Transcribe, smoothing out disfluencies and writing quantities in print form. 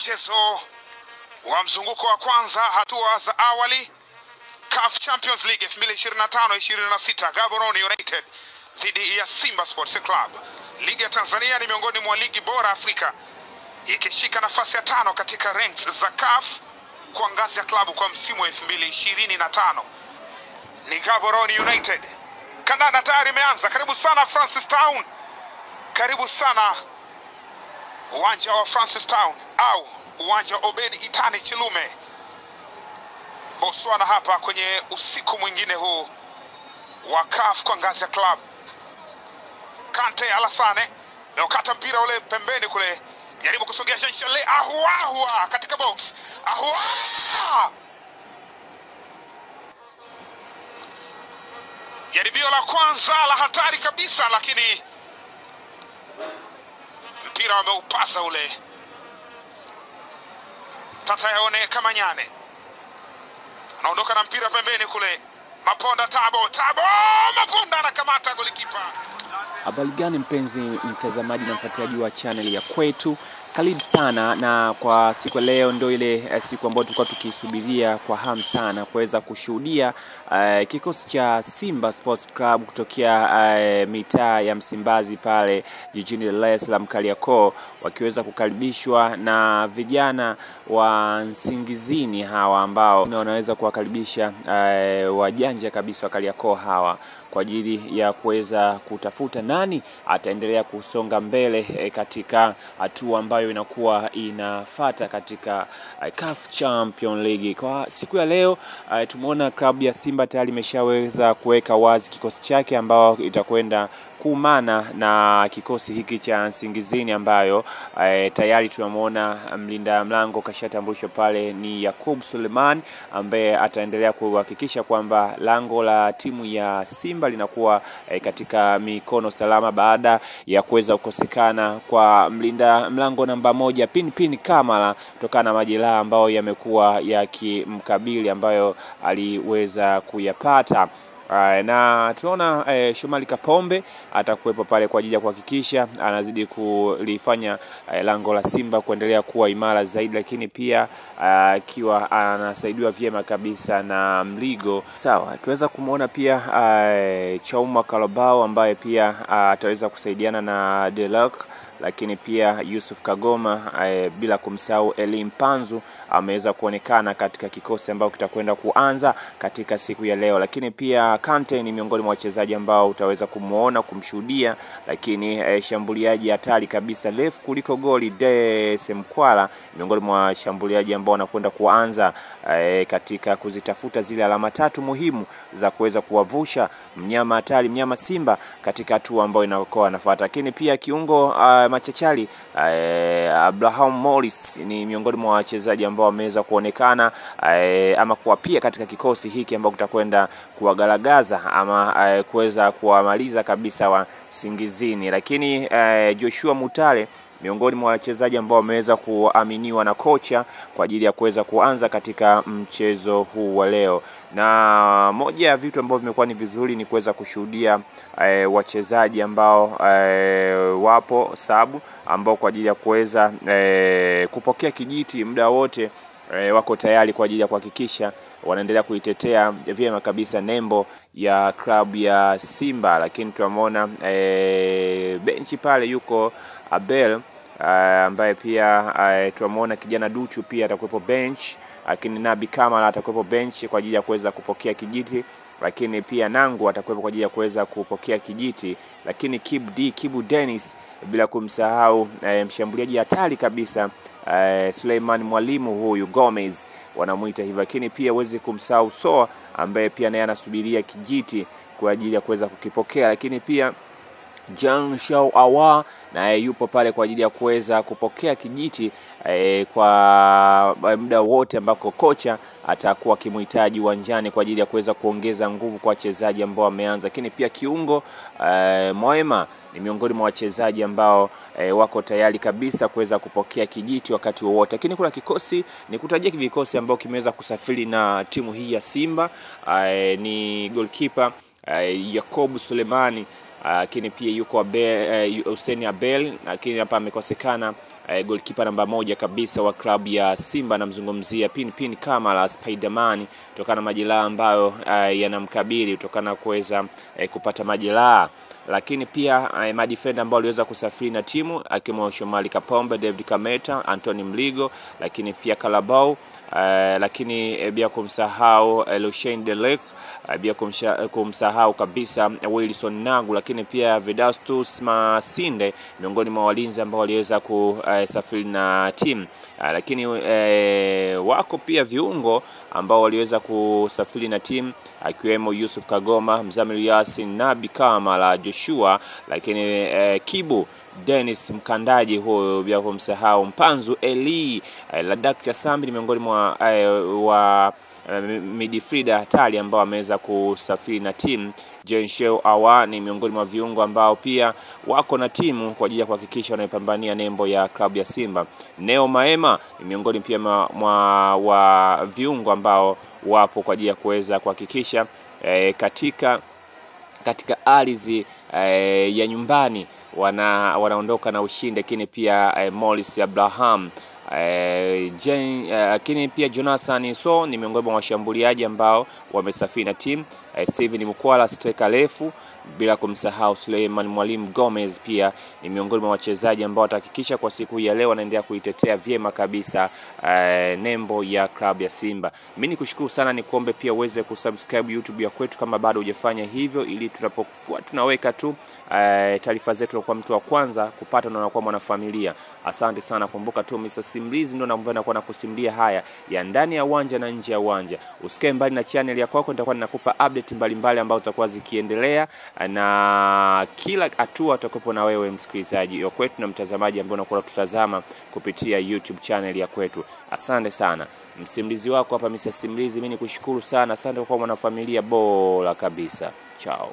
Mchezo wa mzunguko wa kwanza hatua za awali CAF Champions League 2025-26, Gaborone United dhidi ya Simba Sports Club. Ligi ya Tanzania ni miongoni mwa ligi bora Afrika, ikishika nafasi ya 5 katika ranks za CAF kwa ngazi ya klabu kwa msimu wa 2025. Ni Gaborone United. Kandanda tayari imeanza. Karibu sana Francis Town. Karibu sana uwanja wa Francis Town au uwanja wa Obedi Itani Chilume, Botswana, hapa kwenye usiku mwingine huu wa CAF kwa ngazi ya club. Kante Alassane meokata mpira ule pembeni kule, jaribu kusogea Jean-Charles Ahoua katika box. Ahoua! Jaribio la kwanza la hatari kabisa, lakini mpira wameupasa ule. Tata Yaone Kamanyane anaondoka na mpira pembeni kule. Maponda Tabo Maponda anakamata golikipa. Habari gani mpenzi mtazamaji na mfuatiliaji wa channel ya kwetu, karibu sana. Na kwa siku ya leo ndio ile siku ambayo tulikuwa tukisubiria kwa hamu sana kuweza kushuhudia kikosi cha Simba Sports Club kutokea mitaa ya Msimbazi pale jijini Dar es Salaam Kariakoo, wakiweza kukaribishwa na vijana wa Nsingizini hawa ambao wanaweza kuwakaribisha wajanja kabisa wa Kariakoo hawa kwa ajili ya kuweza kutafuta nani ataendelea kusonga mbele katika hatua ambayo inakuwa inafuata katika CAF Champions League. Kwa siku ya leo tumeona klabu ya Simba tayari imeshaweza kuweka wazi kikosi chake ambao itakwenda kuumana na kikosi hiki cha Nsingizini, ambayo tayari tunamuona mlinda mlango kashatambulishwa pale ni Yakub Suleiman, ambaye ataendelea kuhakikisha kwamba lango la timu ya Simba linakuwa katika mikono salama baada ya kuweza kukosekana kwa mlinda mlango namba 1 Pinpin Kamara kutokana na majeraha ambayo yamekuwa yakimkabili ambayo aliweza kuyapata. Na tunaona Shomari Kapombe atakuwepo pale kwa ajili ya kuhakikisha anazidi kulifanya lango la Simba kuendelea kuwa imara zaidi, lakini pia akiwa anasaidiwa vyema kabisa na Mligo. Sawa, tuweza kumuona pia Chauma Karabao ambaye pia ataweza kusaidiana na Delak, lakini pia Yusuf Kagoma, bila kumsahau Elim Panzu ameweza kuonekana katika kikosi ambao kitakwenda kuanza katika siku ya leo. Lakini pia Kante ni miongoni mwa wachezaji ambao utaweza kumuona, kumshuhudia, lakini shambuliaji hatari kabisa refu kuliko goli Dese Mkwala miongoni mwa shambuliaji ambao wanakwenda kuanza katika kuzitafuta zile alama 3 muhimu za kuweza kuwavusha mnyama hatari, mnyama Simba katika hatua ambayo inakoa anafuata. Lakini pia kiungo machachari Abraham Morris ni miongoni mwa wachezaji ambao wameweza kuonekana ama kuwapia katika kikosi hiki ambao kitakwenda kuwagalagaza ama kuweza kuwamaliza kabisa wa Nsingizini. Lakini Joshua Mutale miongoni mwa wachezaji ambao wameweza kuaminiwa na kocha kwa ajili ya kuweza kuanza katika mchezo huu wa leo. Na moja ya vitu ambavyo vimekuwa ni vizuri ni kuweza kushuhudia wachezaji ambao wapo sabu ambao kwa ajili ya kuweza kupokea kijiti muda wote wako tayari kwa ajili ya kuhakikisha wanaendelea kuitetea vyema kabisa nembo ya klabu ya Simba. Lakini tunamuona benchi pale yuko Abel ambaye pia tunamuona kijana Duchu pia atakuwepo bench, lakini Nabi Kamara atakuwepo bench kwa ajili ya kuweza kupokea kijiti, lakini pia Nangu atakuwepo kwa ajili ya kuweza kupokea kijiti, lakini Kibu Dennis, bila kumsahau mshambuliaji hatari kabisa Suleiman Mwalimu, huyu Gomez wanamuita hivyo. Lakini pia uweze kumsahau Soa ambaye pia naye anasubiria kijiti kwa ajili ya kuweza kukipokea, lakini pia Jean Shao Awa na yupo pale kwa ajili ya kuweza kupokea kijiti kwa muda wote ambako kocha atakuwa kimhitaji uwanjani kwa ajili ya kuweza kuongeza nguvu kwa wachezaji ambao wameanza. Lakini pia kiungo Moema ni miongoni mwa wachezaji ambao wako tayari kabisa kuweza kupokea kijiti wakati wowote. Lakini kuna kikosi, ni kutajia vikosi ambao kimeweza kusafiri na timu hii ya Simba, ni goalkeeper Yakub Suleimani, lakini pia yuko Hussein Abel, lakini hapa amekosekana goalkeeper namba 1 kabisa wa klabu ya Simba, namzungumzia Pinpin Kamara Spiderman, kutokana na majeraha ambayo yanamkabili kutokana kuweza kupata majeraha. Lakini pia madefender ambao waliweza kusafiri na timu akiwemo Shomari Kapombe, David Kameta, Anthony Mligo, lakini pia Kalabau, lakini bila kumsahau Lucien Delek, bila kumsahau kabisa Wilson Nagu, lakini pia Vedastus Masinde miongoni mwa walinzi ambao waliweza kusafiri na timu. Lakini wako pia viungo ambao waliweza kusafiri na timu akiwemo Yusuf Kagoma, Mzamiru Yasin, Nabi Kamara, Joshua, lakini Kibu Dennis Mkandaji, huyo bila kumsahau Mpanzu Eli, Ladak Chasambi ni miongoni mwa wa midfielder hatari ambao ameweza kusafiri na timu. Jensheo Awa ni miongoni mwa viungo ambao pia wako na timu kwa ajili ya kuhakikisha wanaipambania nembo ya klabu ya Simba. Neo Maema ni miongoni pia wa viungo ambao wapo kwa ajili ya kuweza kuhakikisha katika ardhi ya nyumbani wanaondoka na ushindi. Lakini pia Morris Abraham, lakini pia Jonathan So ni miongoni mwa washambuliaji ambao wamesafiri na timu. Steven Mkwala striker refu, bila kumsahau Suleiman Mwalimu Gomez pia ni miongoni mwa wachezaji ambao watahakikisha kwa siku ya leo wanaendelea kuitetea vyema kabisa nembo ya klabu ya Simba. Mimi nikushukuru sana, nikuombe pia uweze kusubscribe YouTube ya kwetu kama bado hujafanya hivyo, ili tunapokuwa tunaweka tu taarifa zetu kwa mtu wa kwanza kupata na unakuwa mwanafamilia. Asante sana. Kumbuka tu Mr. Simulizi ndio ambaye anakuwa nakusimulia haya ya ndani ya uwanja na nje ya uwanja. Usikae mbali na channel ya kwako, nitakuwa ninakupa update mbalimbali ambazo zitakuwa zikiendelea, na kila hatua utakopo na wewe msikilizaji wa kwetu na mtazamaji ambaye unakuwa tutazama kupitia YouTube channel ya kwetu. Asante sana. Msimulizi wako hapa Mr. Simulizi, mimi nikushukuru sana. Asante kwa mwanafamilia bora kabisa. Chao.